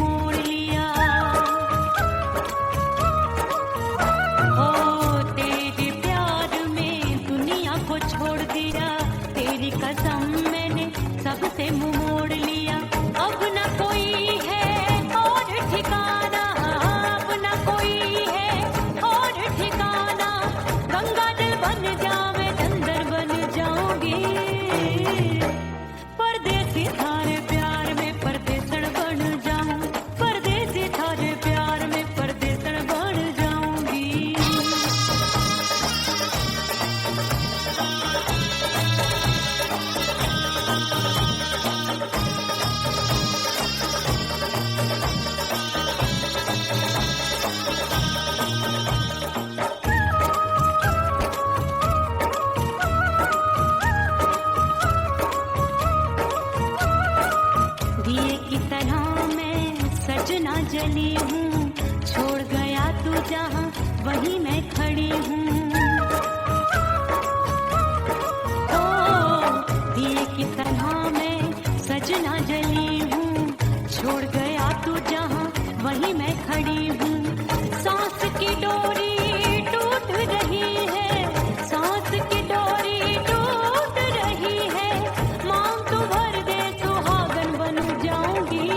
मोड़ लिया। ओ तेरे प्यार में दुनिया को छोड़ दिया, तेरी कसम मैंने सबसे मुंह मोड़ लिया। अब न कोई है और ठिकाना, अब न कोई है और ठिकाना। गंगा जल बन जावे चंदर बन जाऊंगी, परदेसी थारे प्यार में परदेसण बन जाऊं, परदेसी थारे प्यार में परदेसण बन जाऊंगी। दिए की तरह मैं सजना जली हूँ, छोड़ गया तू जहाँ वहीं मैं खड़ी हूँ। ओ दिए की तरह मैं सजना जली हूँ, छोड़ गया तू जहाँ वहीं मैं खड़ी हूँ। सांस की डोरी टूट रही है, सांस की डोरी टूट रही है। मांग तू भर दे सुहागन बन जाऊंगी,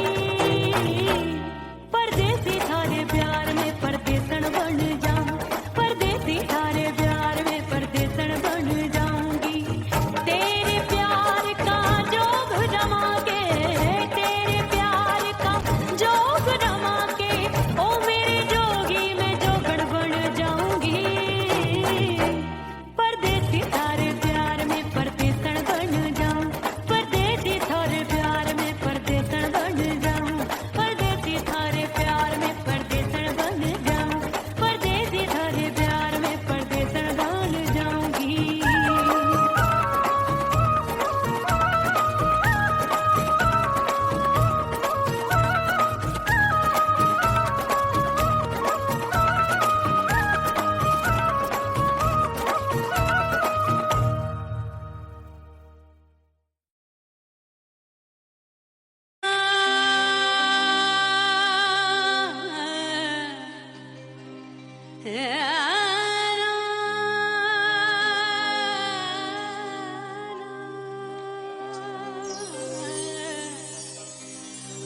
परदेसी थारे प्यार में परदेसण बन जाऊं, परदेसी थारे प्यार में परदेसण बन जाऊंगी। तेरे प्यार का जोग जमा के, तेरे प्यार का जोग जमा के, ओ मेरे जोगी मैं जोगड़ बन जाऊंगी, परदेसी थारे प्यार में परदेसण बन जाऊं, परदेसी थारे प्यार में परदेसण बन जाऊं, परदेसी थारे प्यार में परदेसण बन जाऊं, परदेसी थारे प्यार में परदेसण बन जाऊंगी।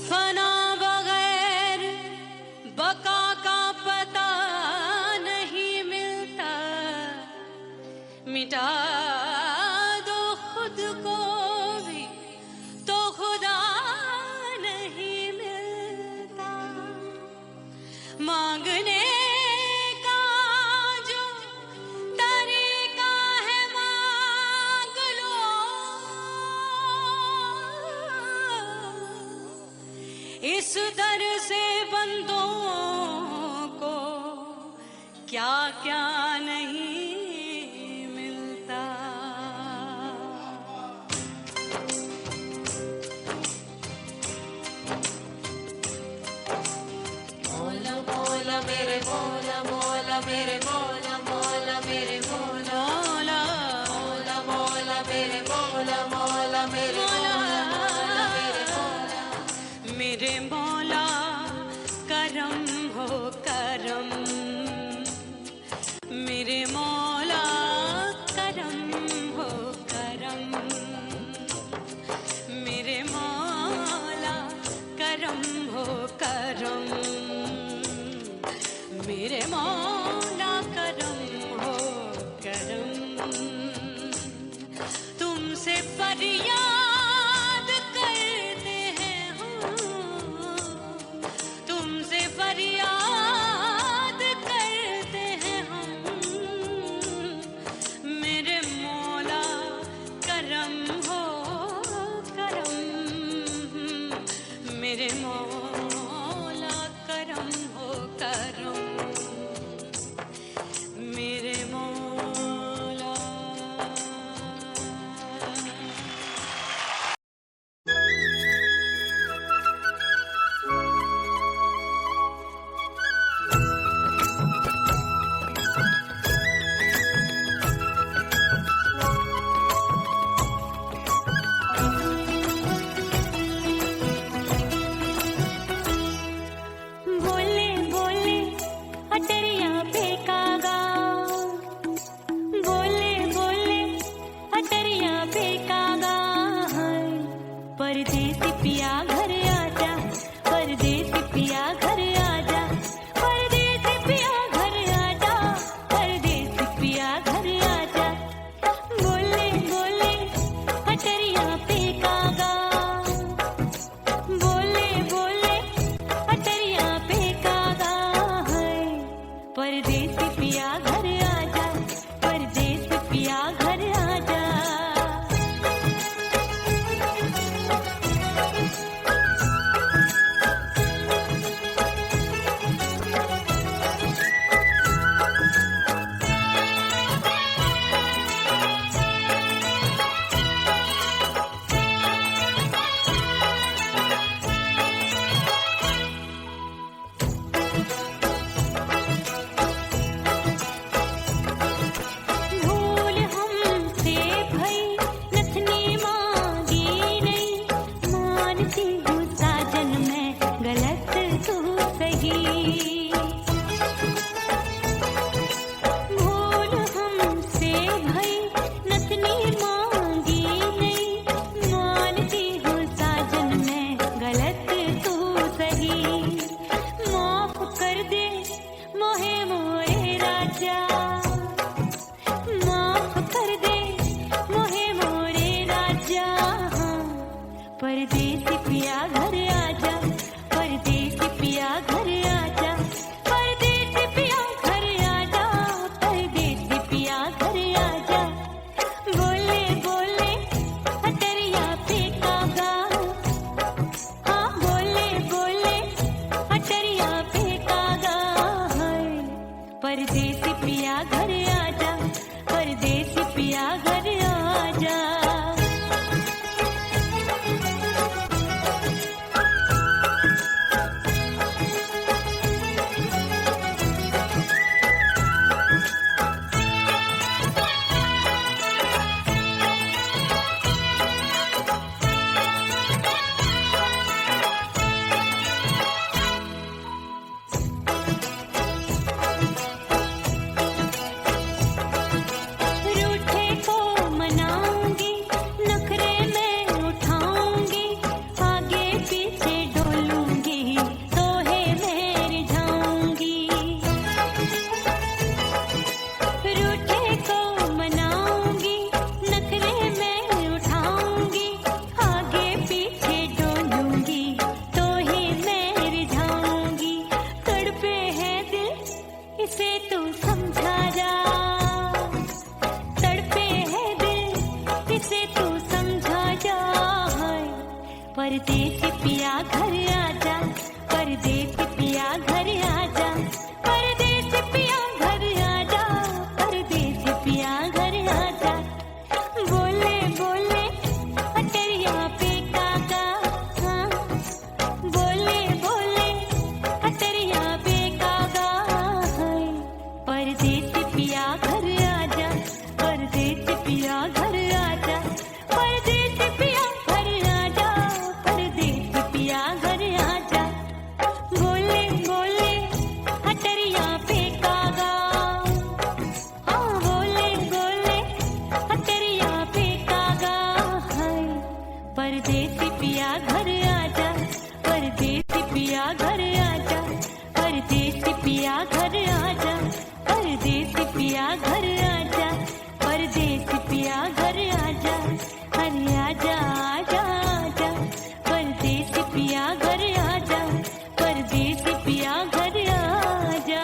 फना बगैर बका का पता नहीं मिलता, मिटा दो खुद को भी तो खुदा नहीं मिलता। मांगने का जो तरीका है मांग लो, इस दर से बंदों को क्या क्या नहीं मिलता। मौला मौला मेरे मौला, मौला मेरे मौला, मौला मेरे मौला, मौला मौला मेरे मौला, मौला मेरे मौला, मौला मेरे मौला। मेरे मौला करम हो करम, मेरे मौला करम हो करम, मेरे मौला करम हो करम, मेरे मौला करम हो करम। तुमसे फरियाद करते हैं हम, तुमसे फरियाद करते हैं हम, मेरे मौला करम हो करम, मेरे मौला करम हो करम। पिया घर आजा, परदेसी पिया घर आजा, परदेसी पिया घर आजा। बोले बोले अटरिया पे कागा, हाँ बोले बोले अटरिया पे कागा है। परदेसी पिया घर आजा, परदेसी पिया घर आजा। रूठे को मनाऊंगी, नखरे में उठाऊंगी, आगे पीछे डोलूंगी, तोहे में रिझाऊंगी। रूठे को मनाऊंगी, नखरे में उठाऊंगी, आगे पीछे डोलूंगी, तोहे में रिझाऊंगी। तड़पे है दिल इसे तू समझा जा, तड़पे है दिल इसे तू समझा जा। परदेसी पिया घर आजा, परदेसी पिया घर आजा, परदेसी पिया घर आजा, परदेसी पिया घर आजा। बोले बोले अटरिया पे कागा, हाँ बोले बोले अटरिया पे कागा है। परदेसी पिया घर आजा, परदेसी पिया घर आजा, परदेसी पिया घर आजा, परदेसी पिया घर आजा। बोले बोले अटरिया पे कागा, हाँ बोले बोले अटरिया पे कागा है। परदेसी पिया घर आजा, परदेसी पिया घर आजा, परदेसी पिया घर आजा, परदेसी पिया घर आजा, परदेसी पिया घर आजा। अरे आजा आजा आजा, परदेसी पिया घर आजा, परदेसी पिया घर आजा।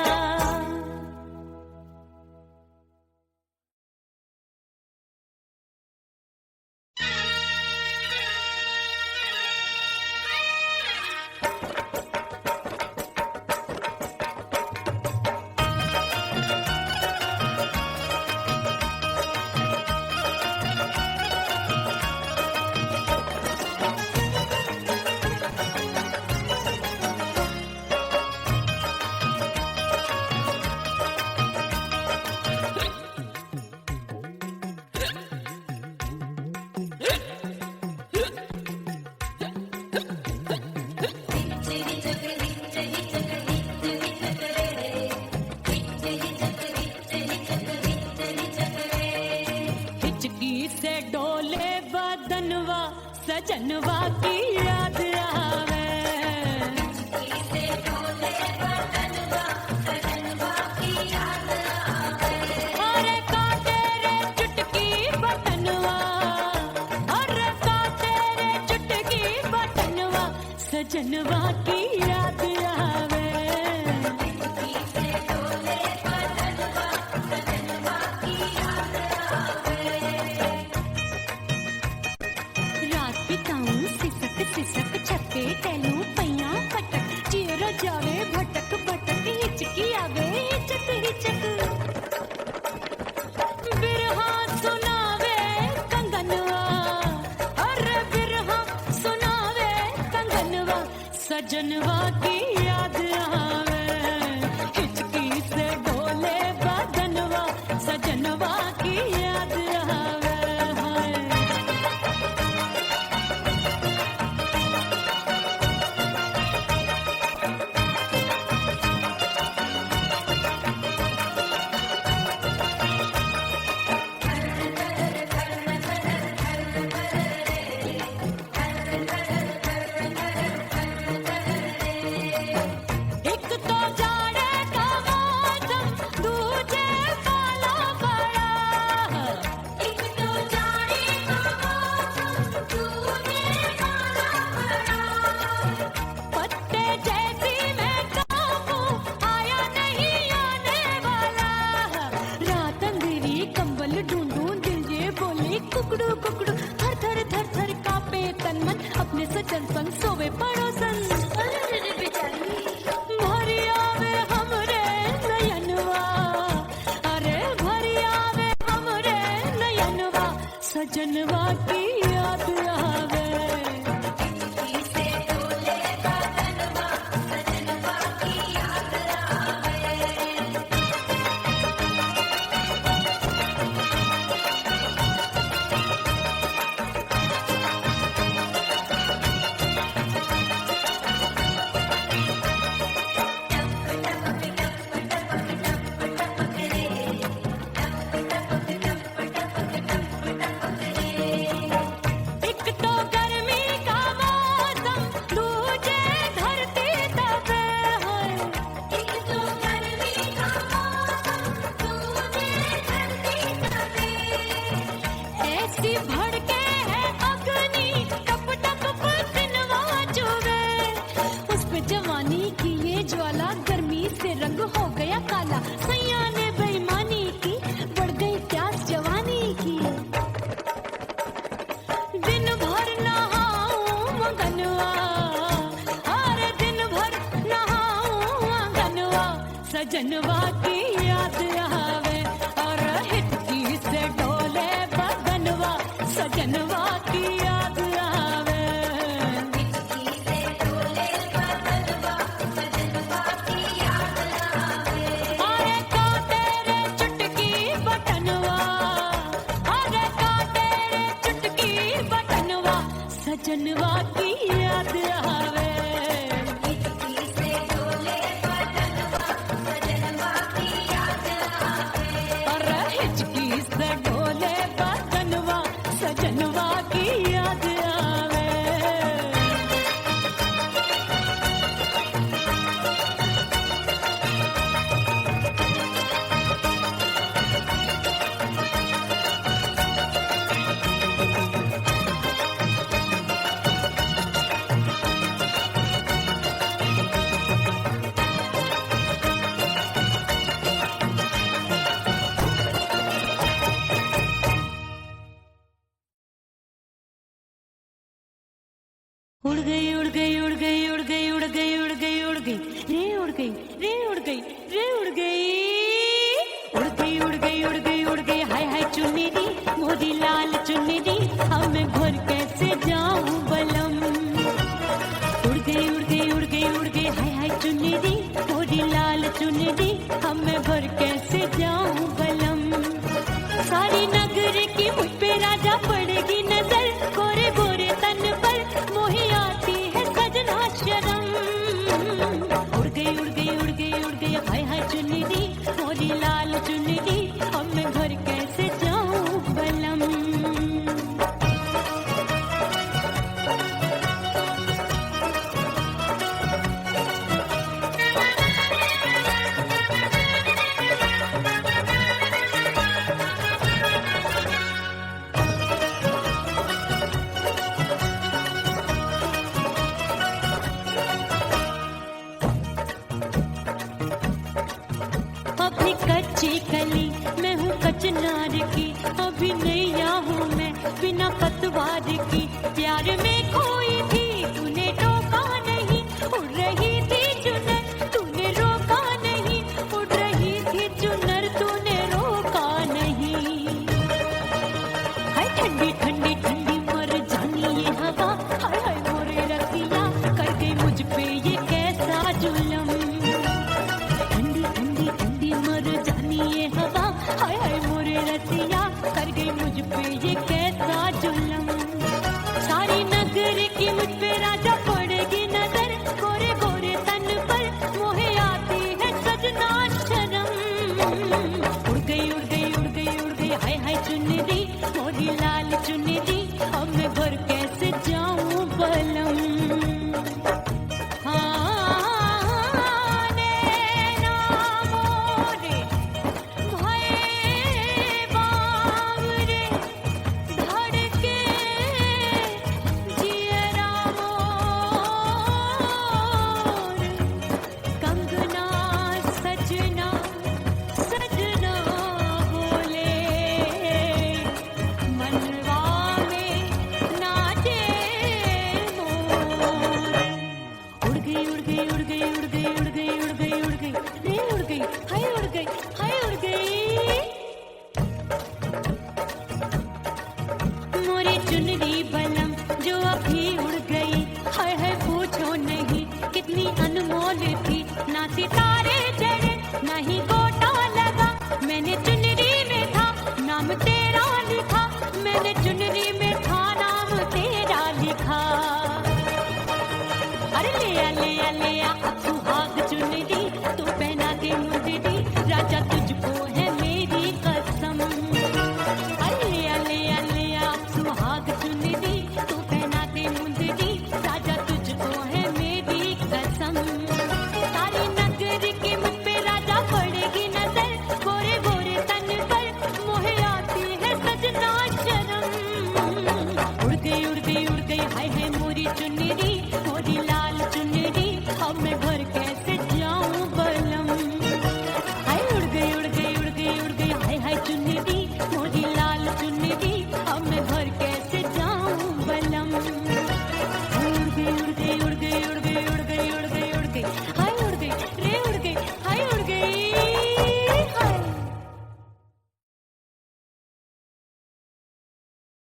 हिचकी से डोले बदनवा, सजनवा की याद आवे। अरे काटे रे चुटकी बटनवा, अरे काटे रे चुटकी बटनवा, सजनवा की याद आवे। रात बिताऊं सिसक सिसक, छक्के टैलूं पैया पटक, चिर जावे भटक भटक, हिचकी आवे हिचक हिचक। बिरहा सुनावे कंगनवा, अरे बिरहा सुनावे कंगनवा, सजनवा की याद आवे। हिचकी से डोले बदनवा, सजनवा की याद आवे। सैया ने बेईमानी की, बढ़ गई प्यास जवानी की। दिन भर नहाऊं मगनवा, अरे दिन भर नहाऊं मगनवा, सजनवा की याद आवे और हिचकी से डोले बदनवा, सजनवा की याद आवे। हिचकी से डोले बदनवा, सजनवा की याद आवे। अरे का तेरे चुटकी बटनवा, अरे का तेरे चुटकी बटनवा, सजनवा की याद आवे। हिचकी से डोले बदनवा, सजनवा की याद आवे। अरे हिचकी से डोले बदनवा, सजनवा की याद आवे। उड़ गई उड़ गई उड़ गई उड़ गई उड़ गई उड़ गई उड़ गई रे उड़ गई रे उड़ गई रे उड़ गई उड़ गई उड़ गई उड़ गई उड़ गई हाय हाय चुन्नी दी मोरी लाल चुन्नी दी अब मैं घर कैसे जाऊं बलम। उड़ गई उड़ गई उड़ गई उड़ गई हाय हाय चुन्नी दी मोरी लाल चुन्नी दी अब मैं घर कैसे जाऊं बलम। सारी नगर की मुझ पे राजा पड़ेगी नजर, गोरे गोरे तन पर मोही आती है सजना शरम। उड़ गई उड़ गई उड़ गई उड़ गई हाय हाय चुन्नी दी मोरी लाल चुन्नी दी अब मैं घर कैसे जाऊं बलम। अभी कच्ची कली मैं हूँ कचनार की, अभी नैया हूँ मैं बिना पतवार की। प्यार में खोई थी तूने रोका नहीं, उड़ रही थी चुनर तूने रोका नहीं, उड़ रही थी चुनर तूने रोका नहीं। हाय ठंडी ठंडी ठंडी मर जानी ये हवा, हाय हाय मोरे रतिया कर गई मुझ पे ये कैसा जुलम। ठंडी ठंडी ठंडी मर जानी ये हवा, हाय हाय मोरे रतिया कर गई मुझ पे ये कैसा जुलम। सारी नगर की मुझ पे राजा पड़ेगी नजर, गोरे गोरे तन पर मोहे आती है सजना शरम। उड़ गई उड़ गई उड़ गई उड़ गई हाय हाय चुन्नी दी मोरी लाल चुन्नी दी अब मैं घर कैसे जाऊं बलम। चुनरी बलम जो अभी उड़ गई, हाय हाय पूछो नहीं कितनी अनमोल थी। ना सितारे चढ़े ना ही गोटा लगा, मैंने चुनरी में था नाम तेरा लिखा, मैंने चुनरी में था नाम तेरा लिखा। अरे ले आ ले आ ले आ अब सुहाग चुनरी तू पहना दे मुझे दी, राजा तुझको है मेरी कसम। अरे ले आ ले आ ले आ सुहाग चुनरी तू पहना दे मुझे दी, राजा तुझको है मेरी कसम। सारी नगरी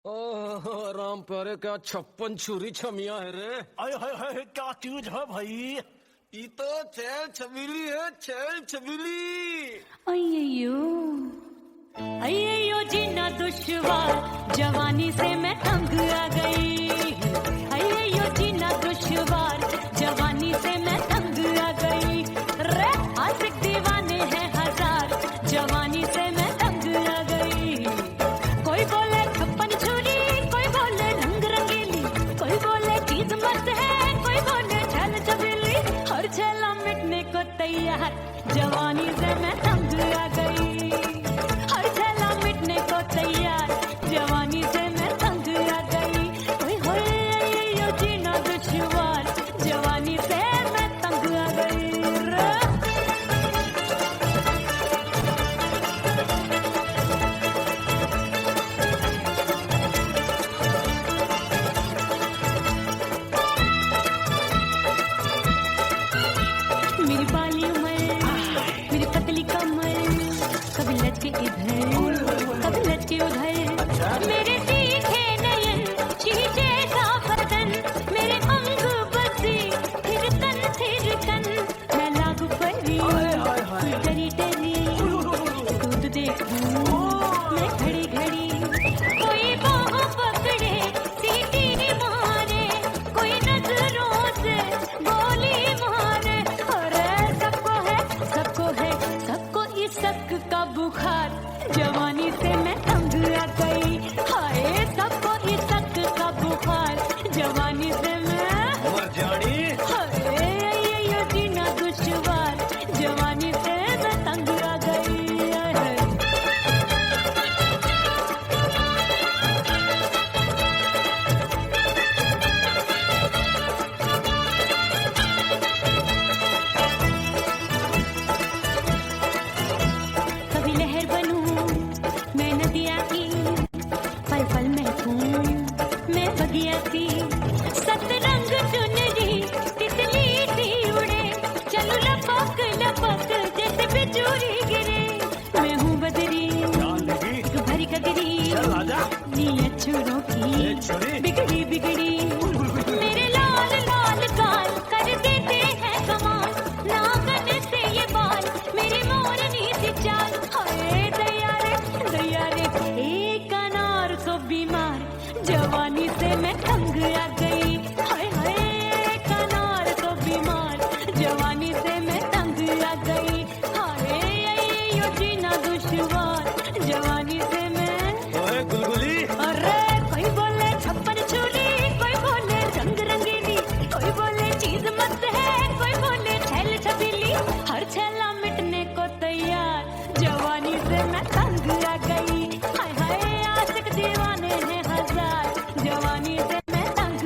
ओह राम प्यारे, क्या 56 छुरी छमिया है रे। हाय हाय हाय, क्या चीज है भाई? ये तो छैल छबीली है, छैल छबीली। अय्यो अय्यो जीना दुश्वार, जवानी से मैं तंग आ गई। अय्यो जीना दुश्वार, जवानी से मैं तंग आ गई। रे आशिक दीवाने हैं हजार, जवानी से मैं तंग आ गई। कोई बोले 56 छुरी, कोई बोले रंग रंगीली, कोई बोले चीज मस्त है, कोई बोले छैल छबीली। हर छैला मिटने को तैयार, जवानी से मैं तंग आ गई। हर छैला मिटने को तैयार, जवानी से मैं तंग आ गई। ओए होए यो जीना दुश्वार, जवानी से मैं तंग आ गई रे। मेरी बाली उमर, मेरी पतली कमर, कभी लचके इधर कभी लचके उधर। मेरे तीखे नयन, शीशे सा बदन, मेरे अंग बसे थिरकन थिरकन। मैं लागू परी डरी डरी, दूध देखूं मैं घड़ी घड़ी। कोई बाहों पकड़े सीटी मारे, कोई नजरों से गोली मारे। अरे सबको है सबको इसक का बुखार, जवानी से मैं तंग आ गई। हाय सबको इसक का बुखार, जवानी से मैं मर जानी। हाय ये जीना दुश्वार, जवानी से मैं तंग आ गई। हाय। कभी लहर बनूं मैं नदिया की, पल पल महकूं मैं बगिया की। सतरंग चुनरी तितली सी उड़े, चलो लपक लपक जैसे बिजली गिरे। मैं हूँ बदरी भरी कगरी, नी अक्षरों की बिगड़ी बिगड़ी। मेरे लाल लाल गाल कर देते हैं कमाल, नागन से ये बाल मेरी मोरनी सी चाल। हाय दया रे एक अनार तो बीमार, जवानी से मैं तंग आ गई। हाय हाय एक अनार तो बीमार, जवानी से मैं तंग आ गई। हाय यो जीना दुश्वार, जवानी से मैं। ओए गुलगुली, अरे कोई बोले 56 छुरी, कोई बोले रंग रंगीली, कोई बोले चीज मस्त है, कोई बोले छैल छबीली। हर छैला मिटने को तैयार, जवानी से मैं तंग आ गई। हाय हाय आशिक दीवाने हैं हजार, जवानी से मैं तंग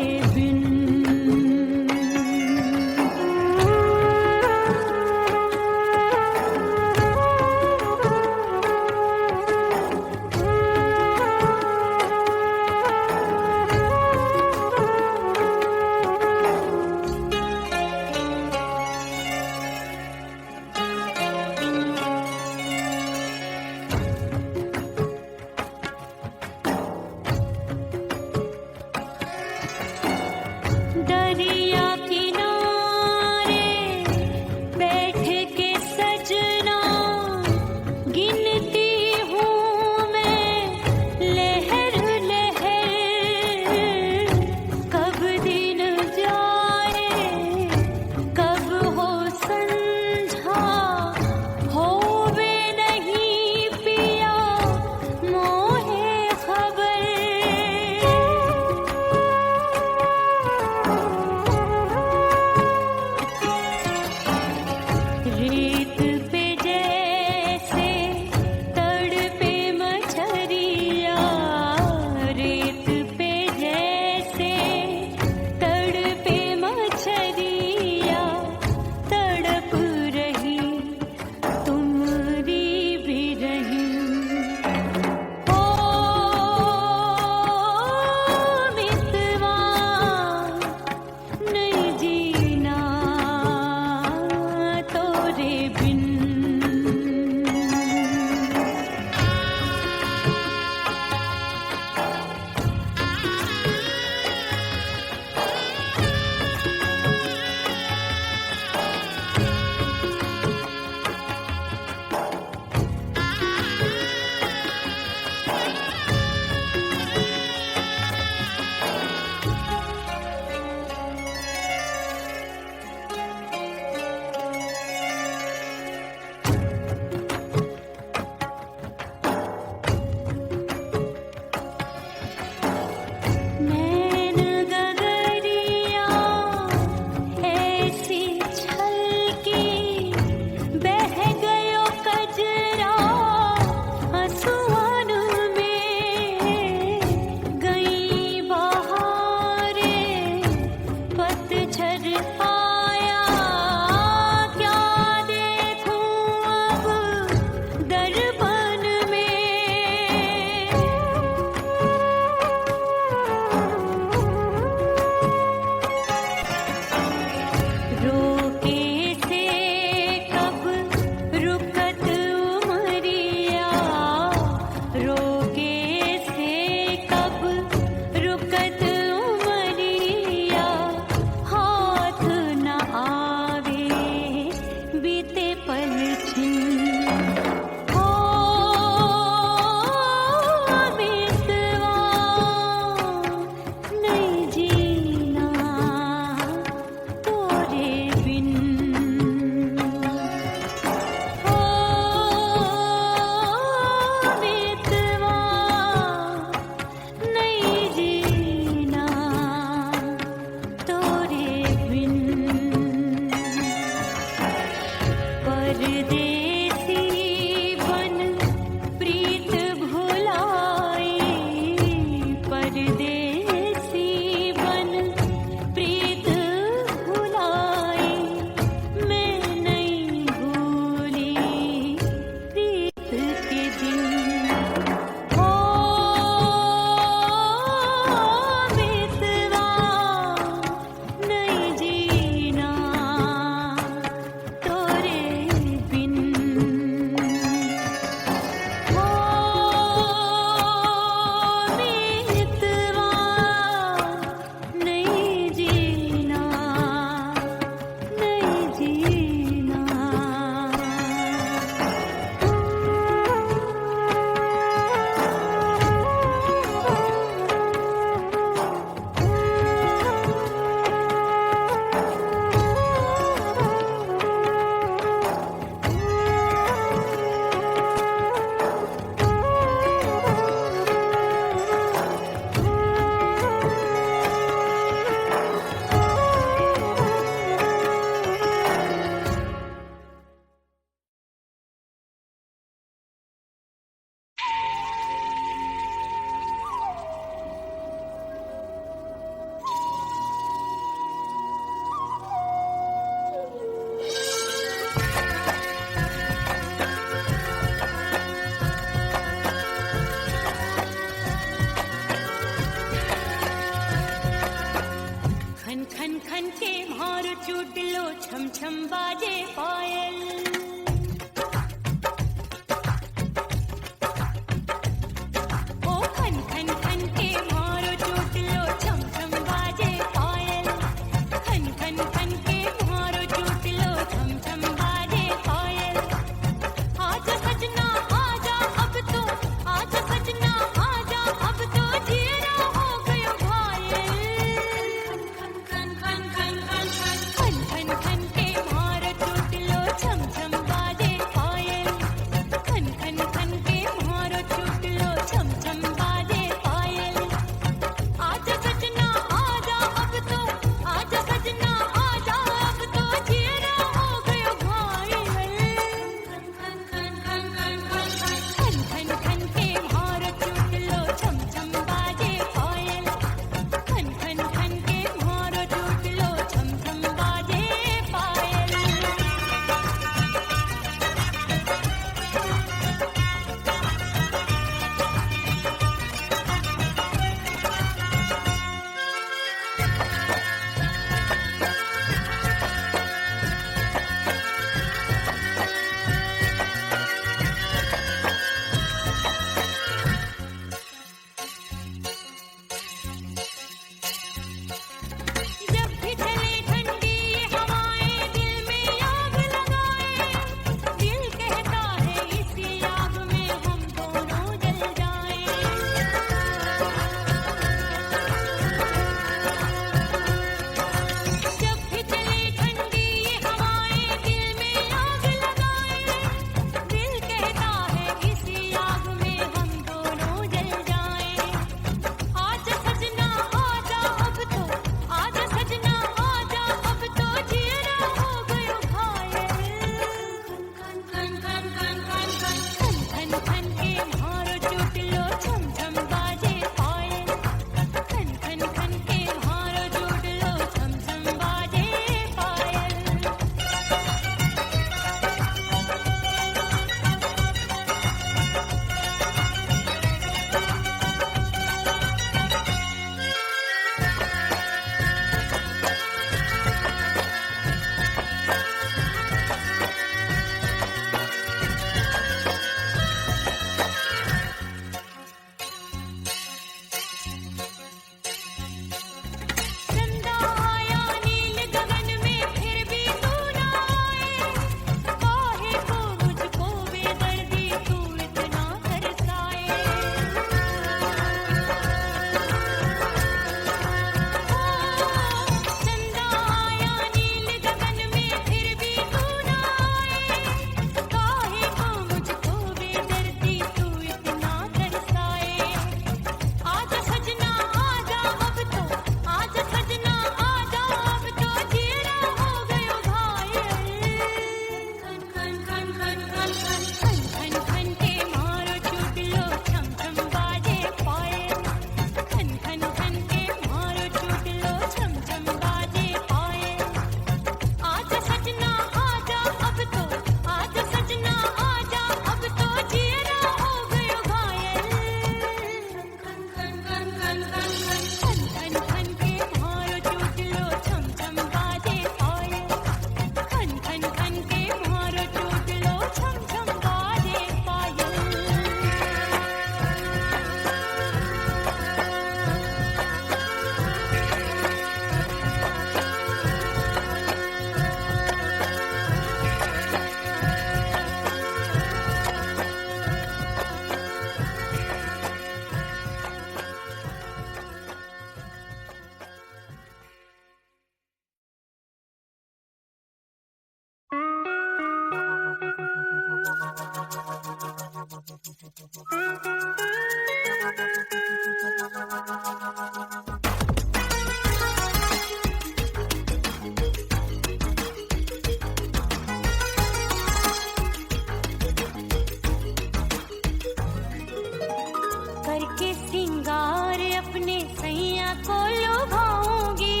करके सिंगार अपने सैया को लुभाऊंगी,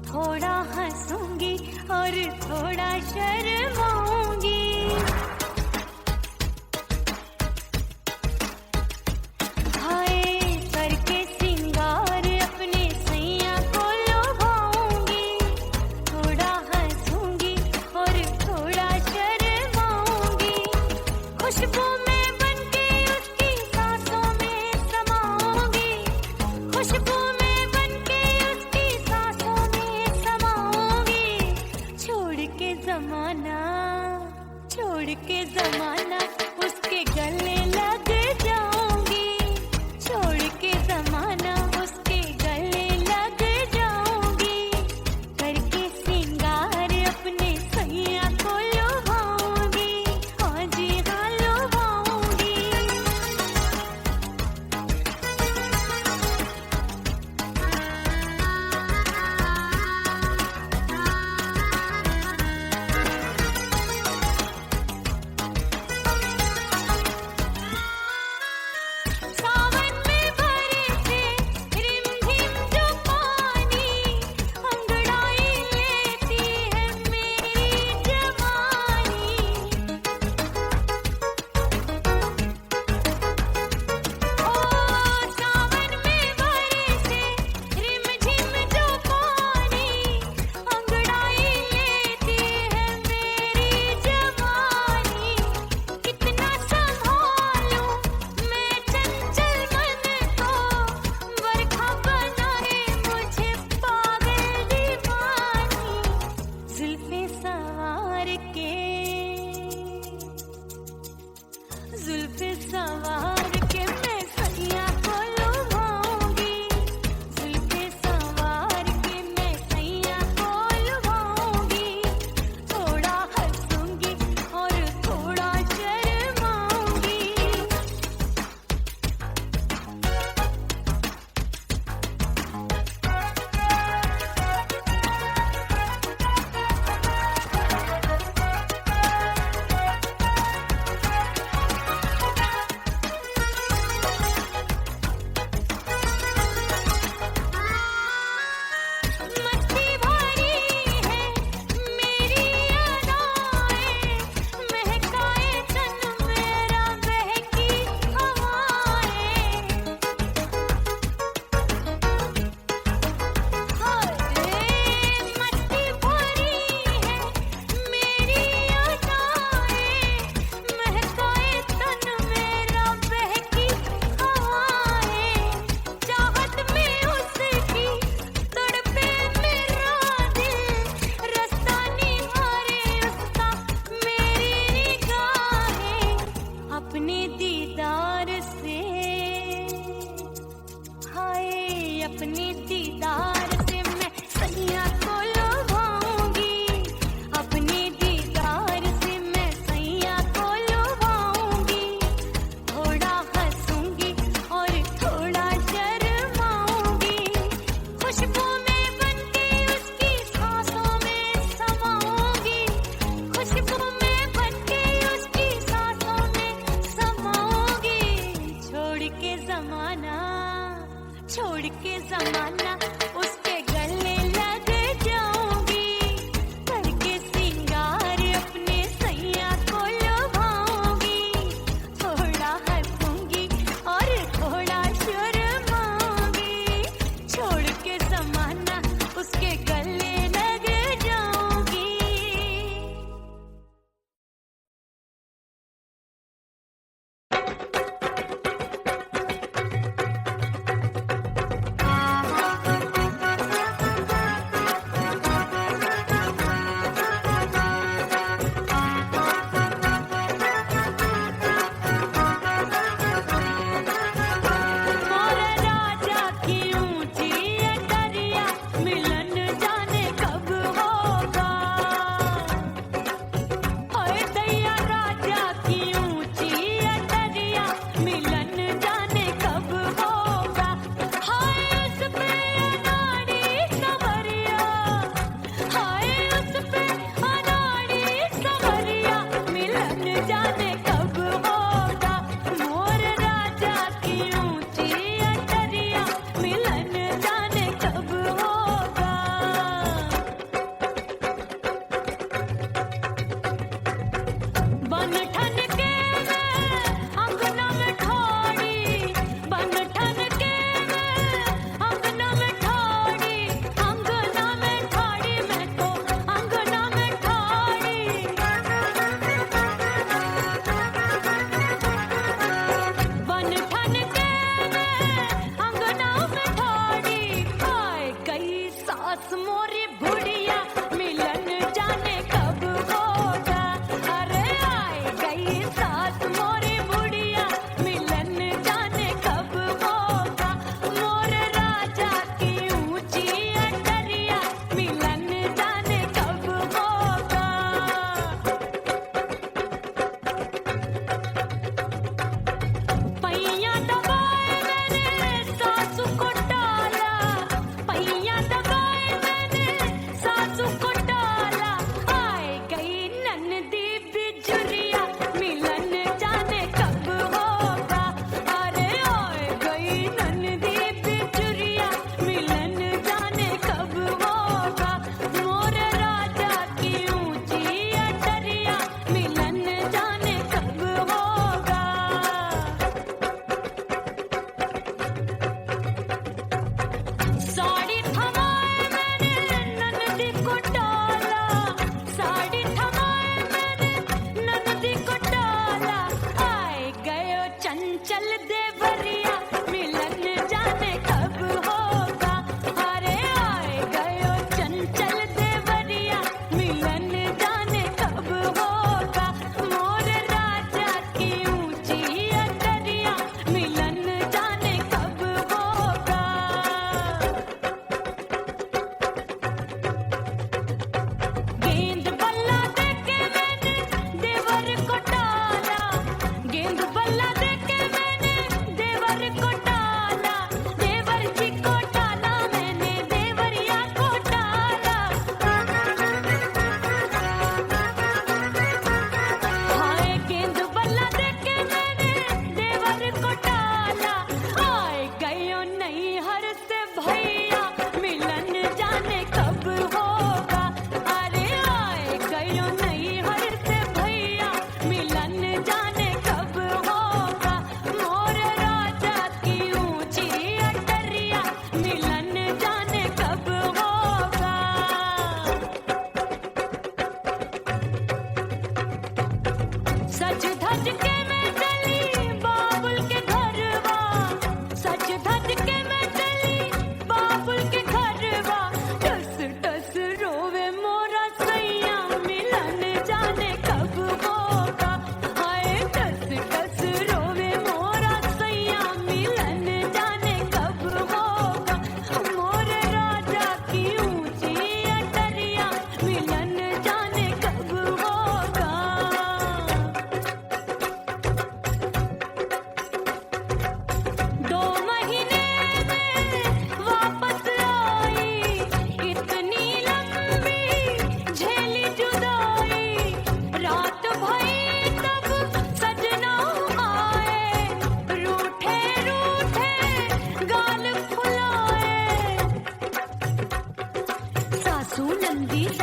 थोड़ा हंसूंगी और थोड़ा शर्माऊंगी। हाय करके सिंगार अपने सैया को लुभाऊंगी, थोड़ा हंसूंगी और थोड़ा शर्माऊंगी। खुशबू में बनके उसकी सांसों में समाऊंगी, खुशबू में बनके उसकी सांसों में समाऊंगी। छोड़ के जमाना उसके गले लग जाऊंगी, छोड़ के जमाना उसके गले लग जाऊंगी। करके सिंगार अपने सैया को लुभाऊंगी, हाँ जी हाँ लुभाऊंगी।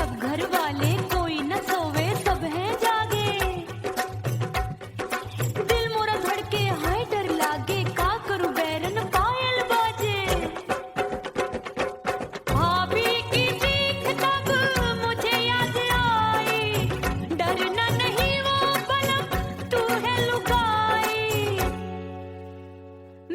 सब घर वाले कोई न सोवे सब हैं जागे दिल मोरा धड़के हाय डर लागे का करूं बैरन पायल बाजे भाभी की चीख तब मुझे याद आई डरना नहीं वो पलक तू है लुगाई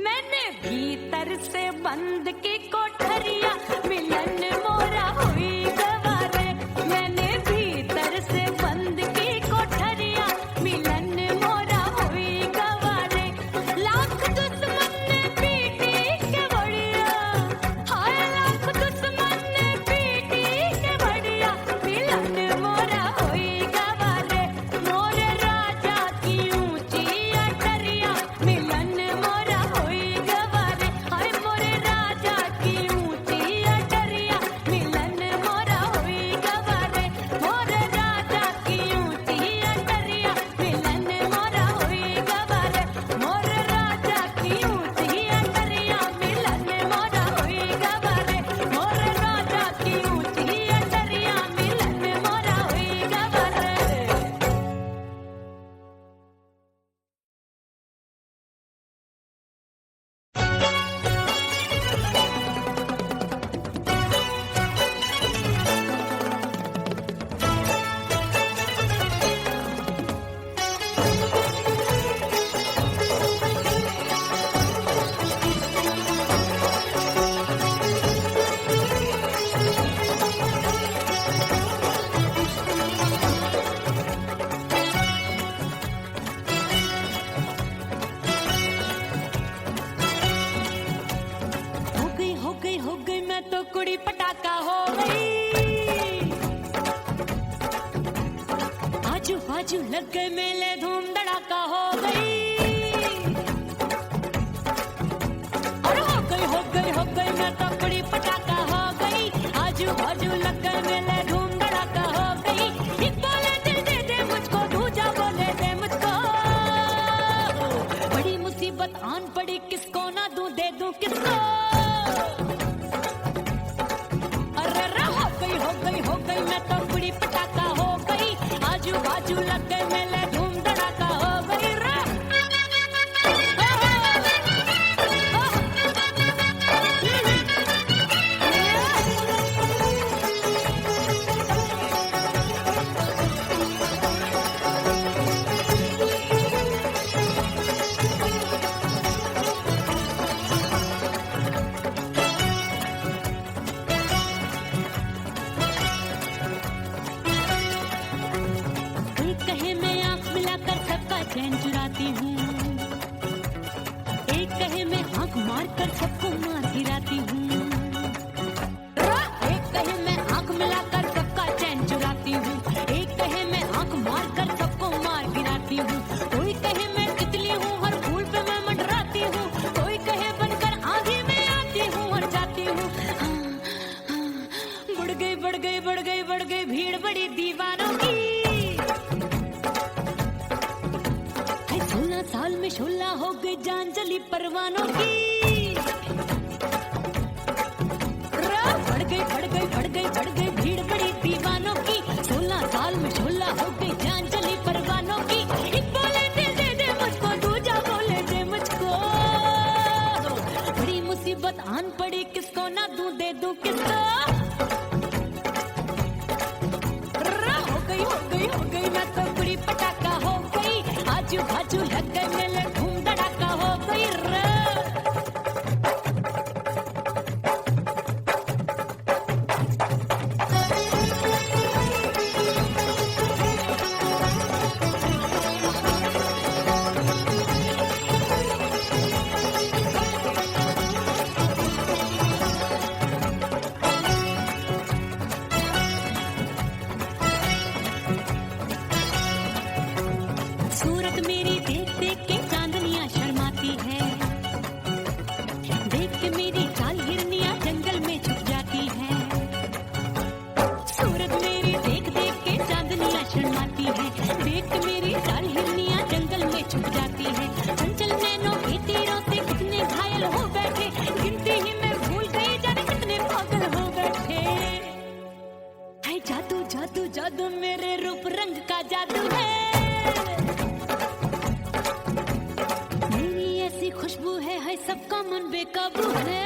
मैंने भीतर से बंद की कोठरिया मिलन मोरा हुई गवारे मैंने भीतर से बंद की कोठरिया मिलन मोरा हुई गवारे लाख दुश्मन ने पीटी के बढ़िया हाय लाख दुश्मन ने पीटी के बढ़िया मिलन मोरा हुई गवारे मोरे राजा की ऊंची अटरिया मिलन मोरा हुई गवारे हाय मोरे राजा की ऊंची अटरिया मिलन मोरा हुई गवारे मोरे राजा की ऊंची अटरिया मिलन मोरा हुई गवारे मोरे राजा की ऊंची अटरिया मिलन मोरा हुई गवारे मोरे राजा की ऊंची अटरिया मिलन मोरा हुई गवारे हो गई मैं तो कुड़ी पटाखा हो गई आजू बाजू लग गए मेले धूम धड़ाका हो गई और हो गई मैं तो कुड़ी पटाखा हो गई आजू बाजू लग गए मेले धूम धड़ाका हो गई एक बोले दिल दे दे मुझको दूजा बोले दे मुझको बड़ी मुसीबत आन पड़ी किसको ना दूं दे दूं किसको हो गई मैं तो कुड़ी पटाखा हो गई आजू बाजू लग गए मेले धूम धड़ाका हो गई रे कोई कहे मैं आंख मिलाकर सबका चैन चुराती हूँ एक कहे मैं आंख मारकर सबको मार गिराती हूँ एक कहे मैं आंख मिलाकर सबका चैन चुराती हूँ एक कहे मैं आंख मारकर सबको मार गिराती हूँ कोई कहे मैं तितली हूँ हर फूल पे मैं मंडराती हूँ कोई कहे बनकर आंधी में आती हूँ और जाती हूँ बढ़ गई भीड़ बड़ी दीवानों की 16 साल में शोला हो गई जान जली परवानों की बढ़ गई भीड़ बड़ी दीवानों की 16 साल में शोला हो गई जान जली परवानों की एक बोले दिल दे दे मुझको दूजा बोले दे मुझको बड़ी मुसीबत आन पड़ी किसको ना दूं दे दूं किसको हो गई मैं तो कुड़ी पटाखा हो गई आजू बाजू लग गए मेले धूम धड़ाका हो गई रे जादू जादू मेरे रूप रंग का जादू है, मेरी ऐसी खुशबू है सबका मन बेकाबू है।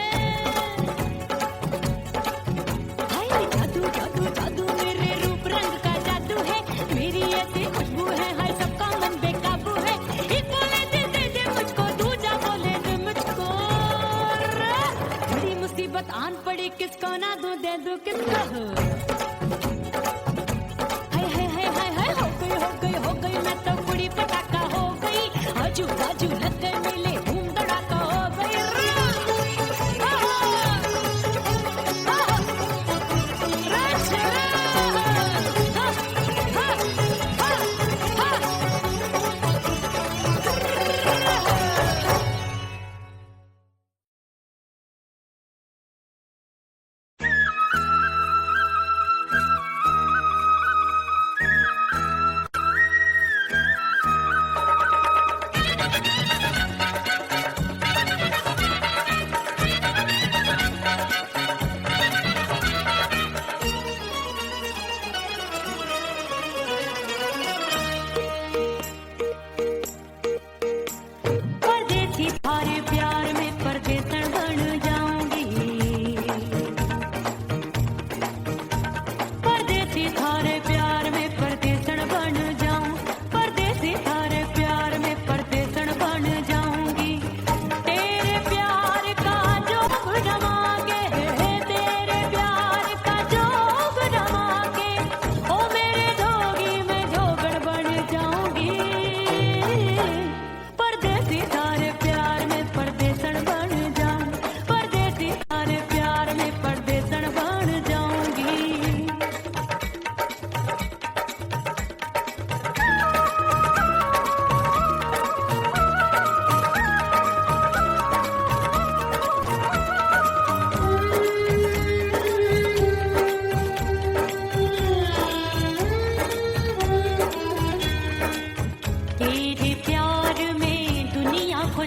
हाय जादू जादू जादू मेरे रूप रंग का जादू है, मेरी ऐसी खुशबू है सबका मन बेकाबू है। एक बोले दे दे मुझको, दूजा बोले दे मुझको, बड़ी मुसीबत आन पड़ी किसको ना दूं दे दूं किसको। हो गई मैं तो कुड़ी पटाखा हो गई, आजू बाजू लग गए मेले धूम धड़ाका हो गई।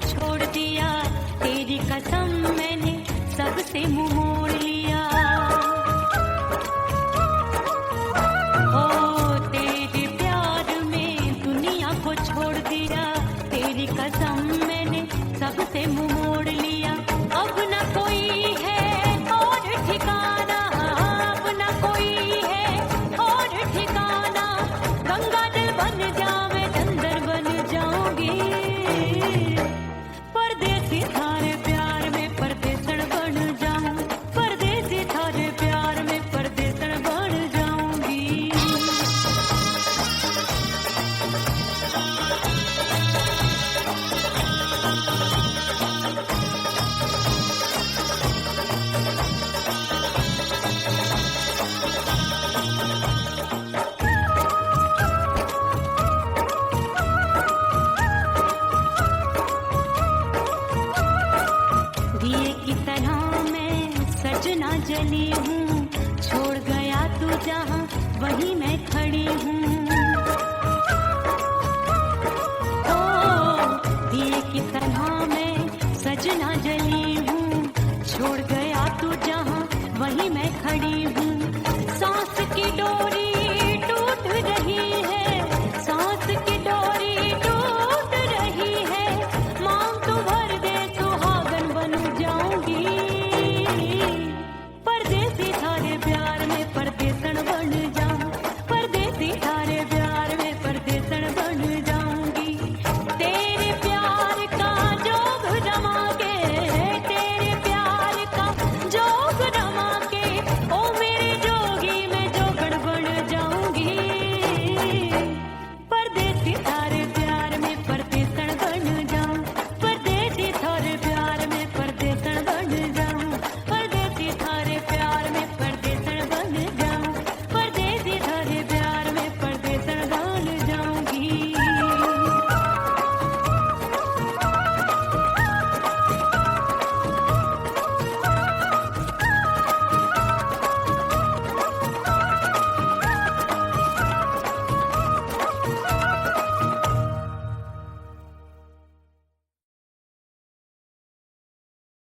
छोड़ दिया तेरी कसम मैंने सबसे मुंह मोड़ लिया। ओ तेरे प्यार में दुनिया को छोड़ दिया, तेरी कसम मैंने सबसे मुंह मोड़ लिया। अब न कोई है और ठिकाना, अब न कोई है और ठिकाना, गंगा जल बन जावे चंदन बन जाऊंगी। परदेसी थारे प्यार में परदेसन बन जाऊं, परदेसी थारे प्यार में परदेसन बन जाऊंगी। दिए की तरह मैं सजना जली हूँ, छोड़ गया तू जहाँ वहीं मैं खड़ी हूँ।